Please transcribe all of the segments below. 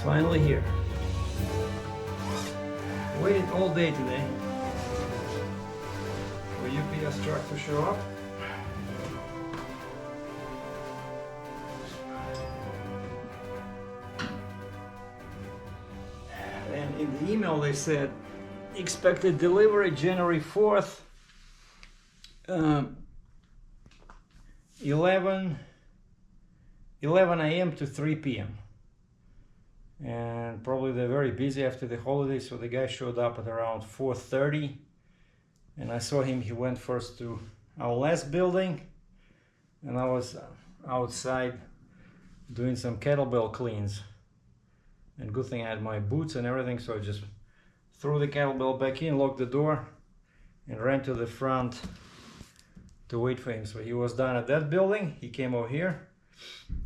Finally here. Waited all day today for UPS truck to show up. And in the email they said expected delivery January 4th, 11 a.m. to 3 p.m. and probably they're very busy after the holidays, so the guy showed up at around 4:30, and I saw him. He went first to our last building, and I was outside doing some kettlebell cleans, and good thing I had my boots and everything, so I just threw the kettlebell back in, locked the door, and ran to the front to wait for him. So he was done at that building. He came over here,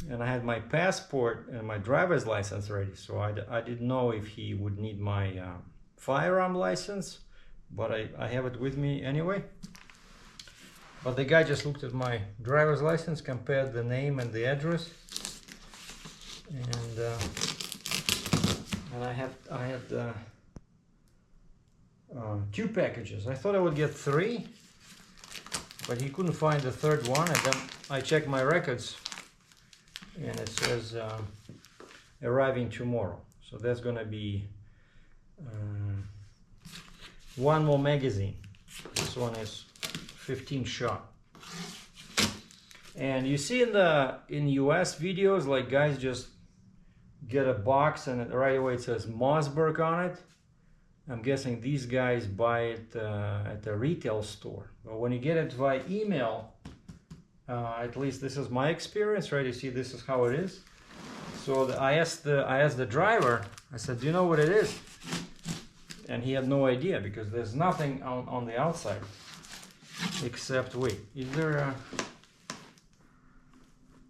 and I had my passport and my driver's license ready, so I didn't know if he would need my firearm license, but I have it with me anyway. But the guy just looked at my driver's license, compared the name and the address, and I had 2 packages. I thought I would get 3, but he couldn't find the third one, and then I checked my records, and it says arriving tomorrow. So that's gonna be 1 more magazine. This one is 15 shot. And you see in US videos, like guys just get a box and right away it says Mossberg on it. I'm guessing these guys buy it at the retail store. But when you get it via email, at least this is my experience, right? You see, this is how it is. So I asked the driver, I said, do you know what it is? And he had no idea, because there's nothing on the outside except, wait, is there a,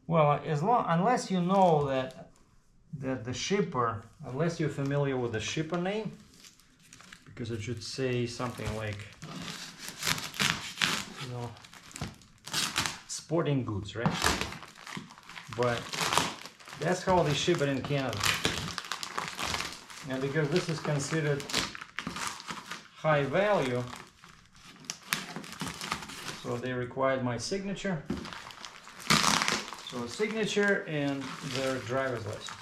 well, unless you know that the shipper, unless you're familiar with the shipper name, because it should say something like, you know, sporting goods, right? But that's how they ship it in Canada. And because this is considered high value, so they required my signature. So a signature and their driver's license.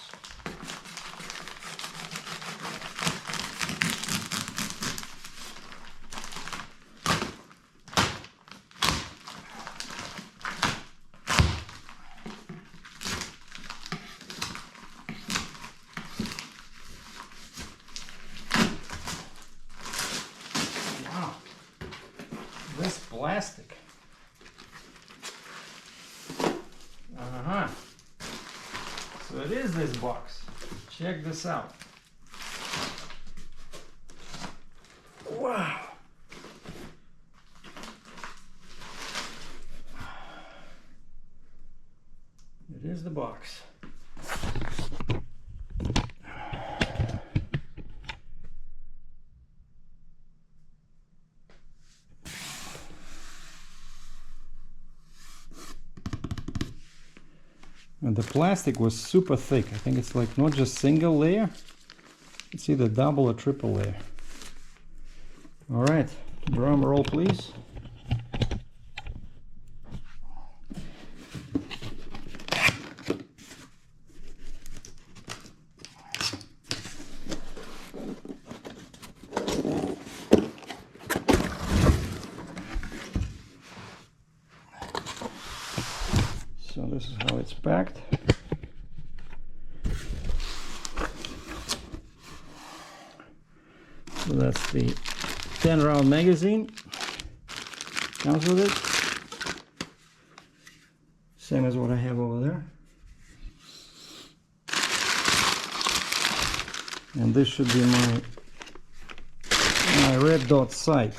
This plastic. So it is this box. Check this out. Wow. It is the box. And the plastic was super thick. I think it's like not just single layer, it's either double or triple layer. All right, drum roll please. So this is how it's packed. So that's the 10-round magazine. Comes with it. Same as what I have over there. And this should be my red dot sight.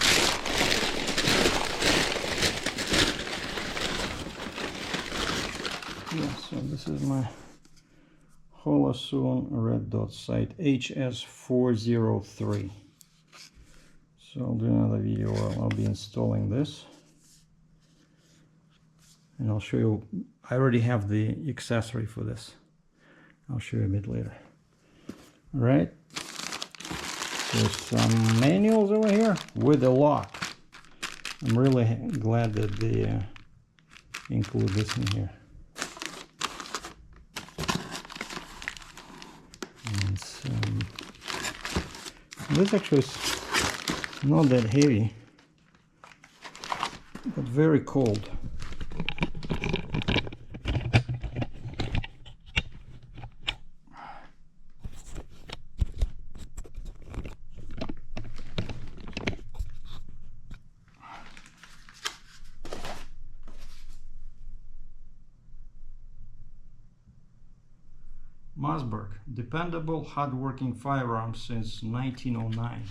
Yeah, so this is my Holosun red dot sight HS403. So I'll do another video where I'll be installing this. And I'll show you, I already have the accessory for this. I'll show you a bit later. All right. There's some manuals over here with a lock. I'm really glad that they include this in here. And this actually is not that heavy, but very cold. Mossberg, dependable, hard-working firearm since 1909.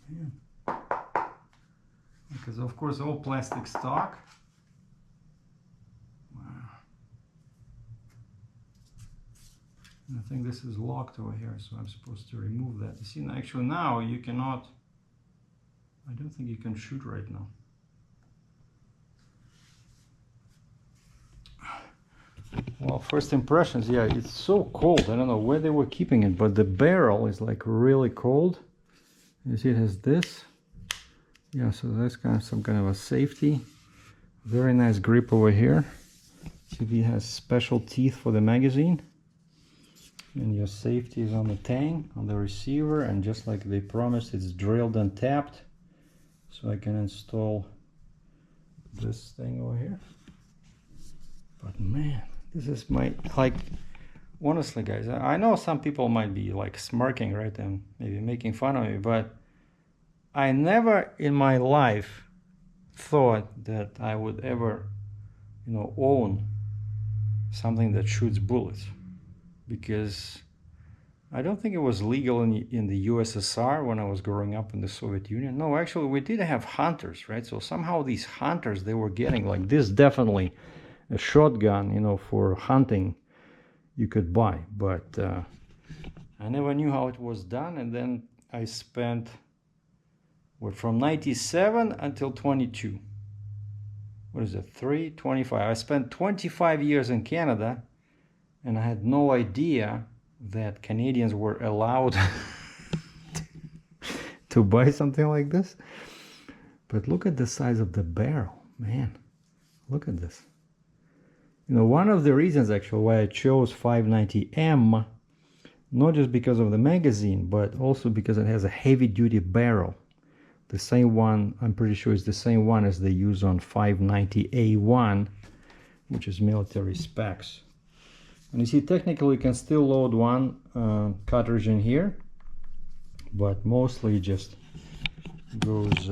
Man. Because of course all plastic stock. I think this is locked over here, so I'm supposed to remove that. You see, actually now you cannot, I don't think you can shoot right now. Well, first impressions, yeah, it's so cold. I don't know where they were keeping it, but the barrel is like really cold. You see it has this. Yeah, so that's kind of some kind of a safety. Very nice grip over here. See, it has special teeth for the magazine. And your safety is on the tang, on the receiver, and just like they promised, it's drilled and tapped. So I can install this thing over here. But man, this is my, like, honestly guys, I know some people might be like smirking, right, and maybe making fun of me, but I never in my life thought that I would ever, you know, own something that shoots bullets. Because I don't think it was legal in the USSR when I was growing up in the Soviet Union. No, actually we did have hunters, right? So somehow these hunters, they were getting like this, definitely a shotgun, you know, for hunting you could buy. But I never knew how it was done. And then I spent, what, from 97 until 22. What is it, 25. I spent 25 years in Canada. And I had no idea that Canadians were allowed to buy something like this. But look at the size of the barrel, man. Look at this. You know, one of the reasons actually why I chose 590M, not just because of the magazine, but also because it has a heavy-duty barrel. The same one, I'm pretty sure, is the same one as they use on 590A1, which is military specs. And you see, technically you can still load one cartridge in here, but mostly it just goes,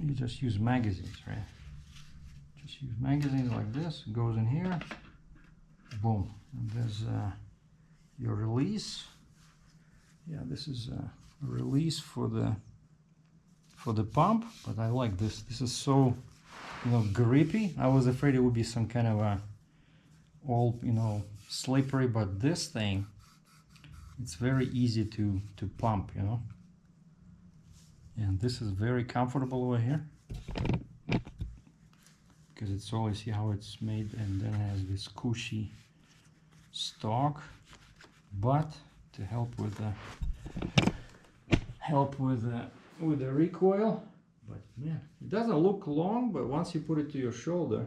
you just use magazines, right? Just use magazines like this, it goes in here, boom. And there's your release. Yeah, this is a release for the pump, but I like this. This is so, you know, grippy. I was afraid it would be some kind of a all, you know, slippery, but this thing, it's very easy to pump, you know. And this is very comfortable over here because it's all, you see how it's made, and then it has this cushy stock, but to help with the recoil. But man, it doesn't look long, but once you put it to your shoulder,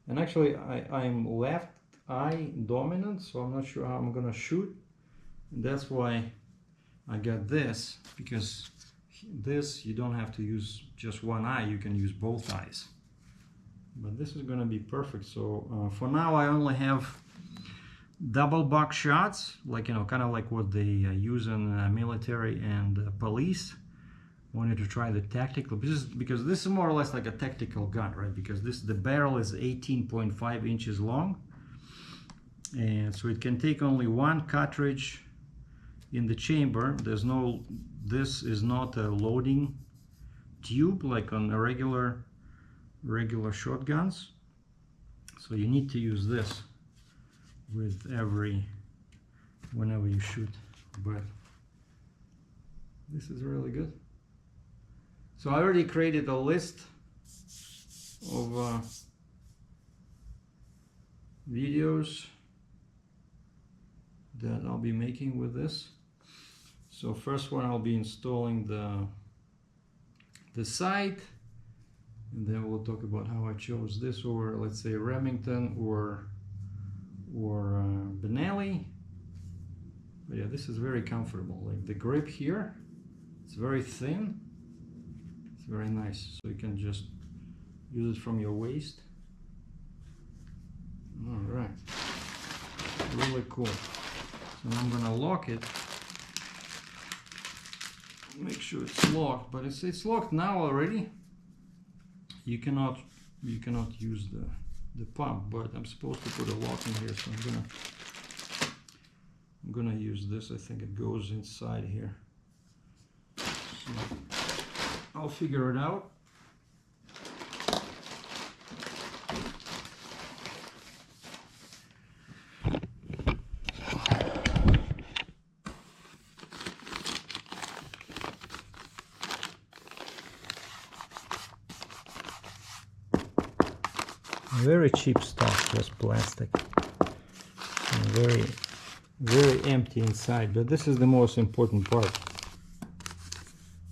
and actually I'm left eye dominant, so I'm not sure how I'm gonna shoot. And that's why I got this, because this, you don't have to use just one eye, you can use both eyes. but this is gonna be perfect. So for now I only have double buck shots, like, you know, kind of like what they use in military and police. Wanted to try the tactical, because this is more or less like a tactical gun, right? Because the barrel is 18.5 inches long, and so it can take only one cartridge in the chamber. This is not a loading tube like on a regular shotguns, so you need to use this with whenever you shoot. But this is really good. So I already created a list of videos that I'll be making with this. So first one, I'll be installing the sight, and then we'll talk about how I chose this over, let's say, Remington or Benelli. But yeah, this is very comfortable. Like the grip here, it's very thin. It's very nice. So you can just use it from your waist. All right, really cool. So now I'm gonna lock it. Make sure it's locked, but it's locked now already. You cannot use the pump, but I'm supposed to put a lock in here, so I'm gonna use this. I think it goes inside here. So I'll figure it out. Very cheap stuff, just plastic, and very empty inside, but this is the most important part.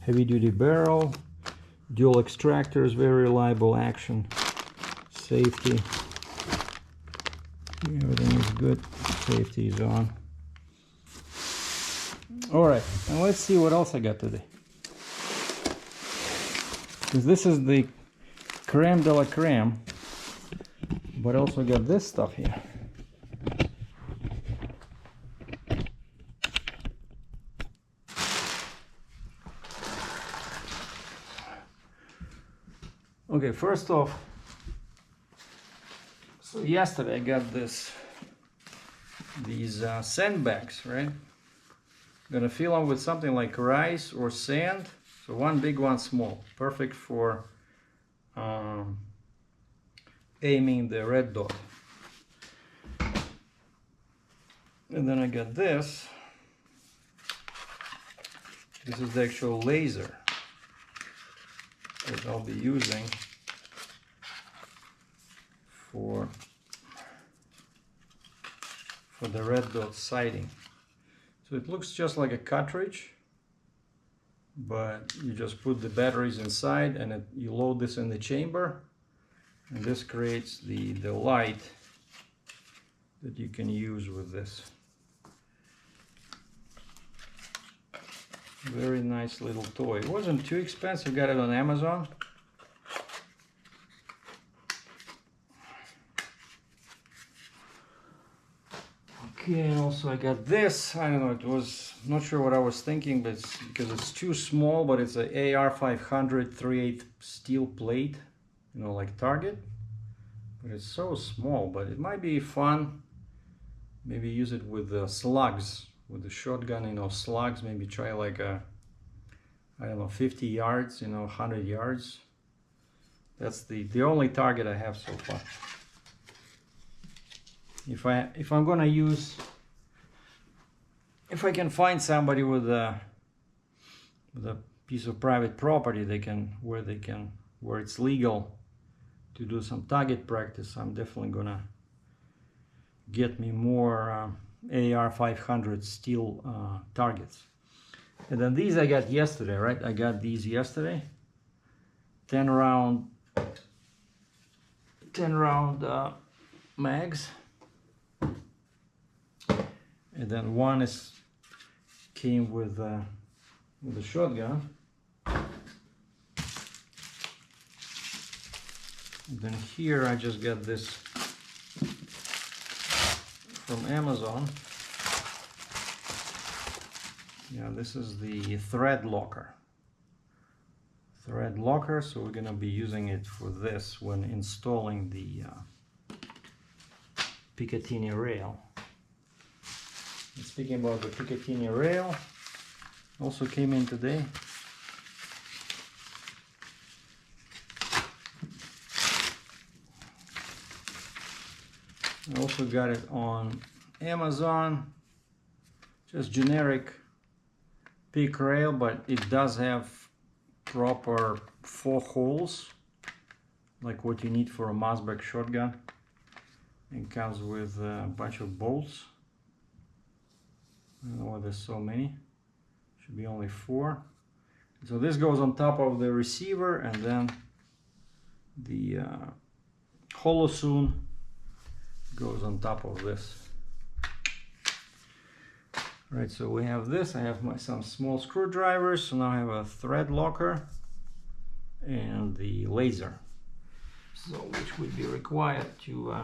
Heavy duty barrel, dual extractors, very reliable action, safety, everything is good, safety is on. Alright, and let's see what else I got today. Because this is the creme de la creme. But also got this stuff here. Okay, first off, so yesterday I got these sandbags, right? Gonna fill them with something like rice or sand. So one big, one small, perfect for aiming the red dot. And then I got this. This is the actual laser that I'll be using for the red dot sighting. So it looks just like a cartridge, but you just put the batteries inside, and you load this in the chamber. And this creates the light that you can use with this. Very nice little toy. It wasn't too expensive, got it on Amazon. Okay, and also I got this. I don't know, it was not sure what I was thinking, but it's because it's too small, but it's a AR-500 3/8 steel plate. You know, like Target, but it's so small. But it might be fun. Maybe use it with slugs, with the shotgun. You know, slugs. Maybe try like I don't know, 50 yards. You know, 100 yards. That's the only target I have so far. If I'm gonna use, if I can find somebody with a piece of private property, where it's legal to do some target practice, I'm definitely gonna get me more AR-500 steel targets. And then these I got yesterday, right? I got these yesterday. 10 round mags. And then one came with a shotgun. Then here I just got this from Amazon. Yeah, this is the thread locker. Thread locker, so we're gonna be using it for this when installing the Picatinny rail. And speaking about the Picatinny rail, also came in today. I also got it on Amazon, just generic PIC rail, but it does have proper 4 holes, like what you need for a Mossberg shotgun. It comes with a bunch of bolts. I don't know why there's so many. Should be only 4. So this goes on top of the receiver, and then the holosun goes on top of this. Right, so we have this. I have some small screwdrivers. So now I have a thread locker and the laser, so which would be required to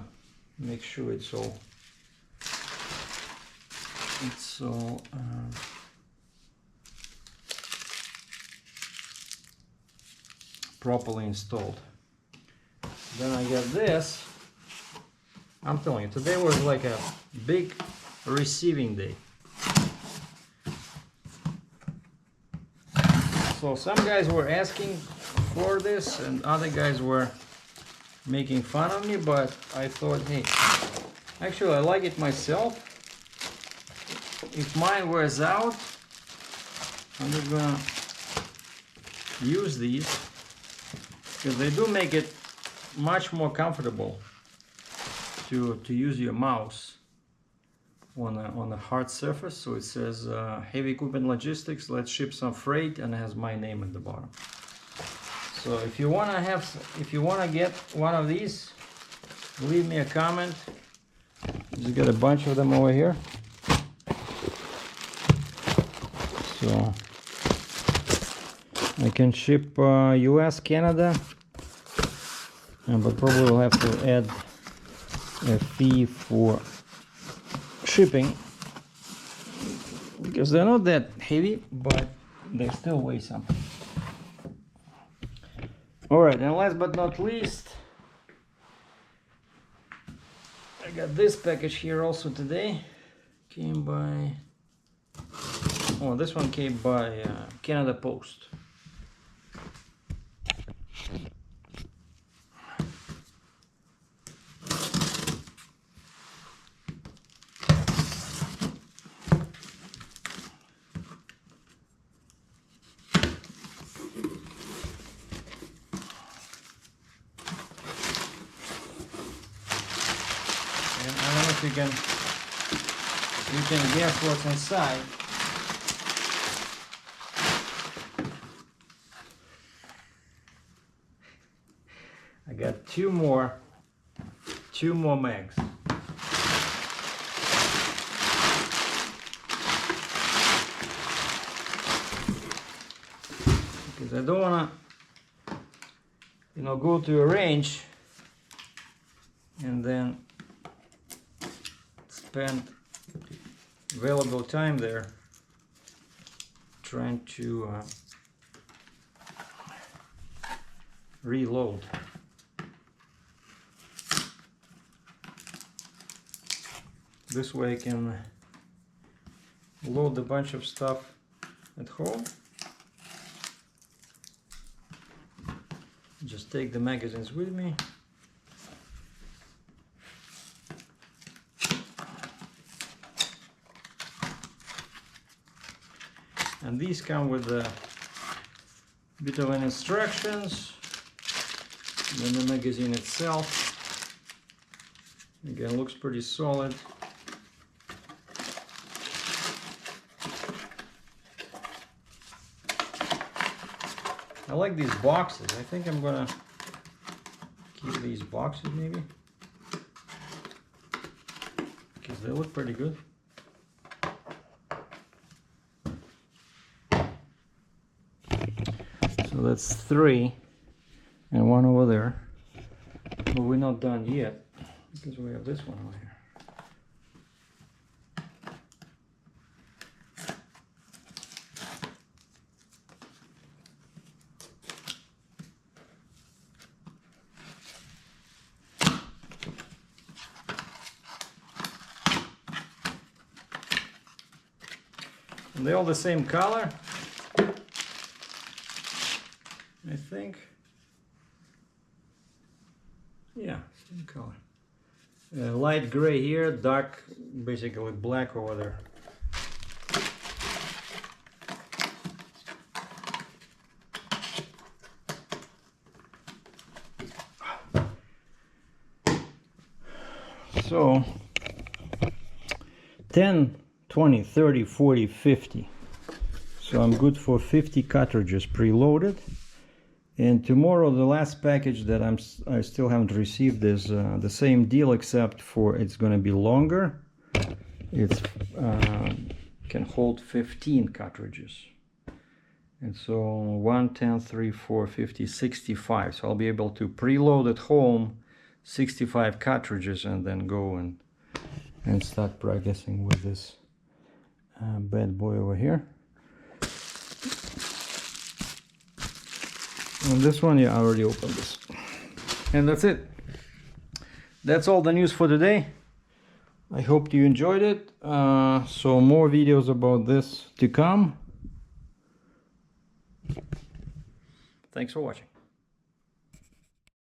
make sure it's all properly installed. Then I got this. I'm telling you, today was like a big receiving day. So some guys were asking for this and other guys were making fun of me, but I thought, hey, actually I like it myself. If mine wears out, I'm just gonna use these because they do make it much more comfortable to use your mouse on a hard surface. So it says heavy equipment logistics, let's ship some freight, and it has my name at the bottom. So if you want to get one of these, leave me a comment. Just got a bunch of them over here. So I can ship US, Canada, but probably will have to add a fee for shipping because they're not that heavy, but they still weigh something. Alright, and last but not least, I got this package here also today. Came by, oh, this one came by Canada Post. You can guess what's inside. I got two more mags. Because I don't want to, go to a range and then spend available time there trying to reload. This way I can load a bunch of stuff at home. Just take the magazines with me. And these come with a bit of an instructions, then the magazine itself. Again, looks pretty solid. I like these boxes. I think I'm gonna keep these boxes maybe, because they look pretty good. So that's 3 and 1 over there. But we're not done yet because we have this one over here. And they're all the same color, I think. Yeah, same color. Light gray here, dark, basically black over there. So 10, 20, 30, 40, 50. So I'm good for 50 cartridges preloaded. And tomorrow the last package that I still haven't received is the same deal, except for it's going to be longer. It's can hold 15 cartridges. And so 1, 10, 3, 4, 50, 65. So I'll be able to preload at home 65 cartridges and then go and start practicing with this bad boy over here. And this one, yeah, I already opened this. And that's it. That's all the news for today. I hope you enjoyed it. So more videos about this to come. Thanks for watching.